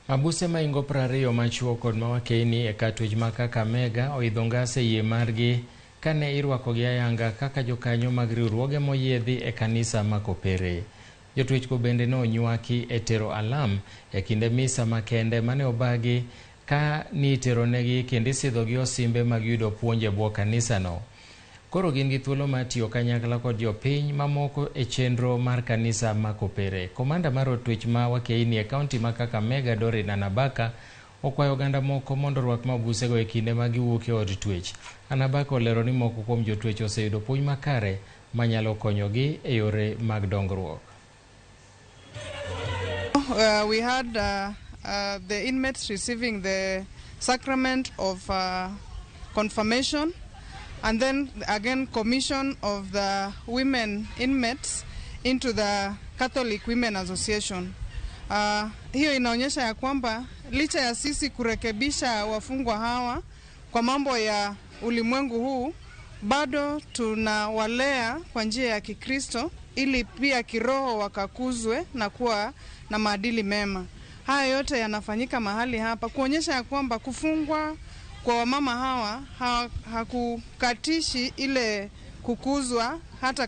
Abuse maingo 20 machuo kod mawakeni e katwech ma Kakamega oidho ngase yie margi kane irwakogi ayanga kaka jokanyo mag riwruoge moyiedhi e kanisa ma kopere. Jotwech ko bende no nywaki e tero alam e kinde misa makende mane obagi ka ni teronegi kendo isidhogi osimbe mag yudo puonje bwo kanisa no. Koro gin gi thuolo ma tiyo kanyakla kod jopiny mamoko e chenro mar kanisa ma kopere. Komanda mar otwech ma wakeini e kaunti ma Kakamega Dorin Anabaka okwayo oganda moko mondo rwak mabusego e kinde ma giwuok e od twech. Anabaka olero ni moko kuom jotwech oseyudo puonj makare manyalo konyogi e yore mag dongruok. We had the inmates receiving the sacrament of confirmation, and then again commission of the women inmates into the Catholic Women Association. Hiyo inaonyesha ya kwamba licha ya sisi kurekebisha wafungwa hawa kwa mambo ya ulimwengu huu, bado tunawalea kwa njia ya Kikristo ili pia kiroho wakakuzwe na kuwa na maadili mema. Haya yote yanafanyika mahali hapa kuonyesha ya kwamba kufungwa kwa wamama hawa hakukatishi ile kukuzwa hata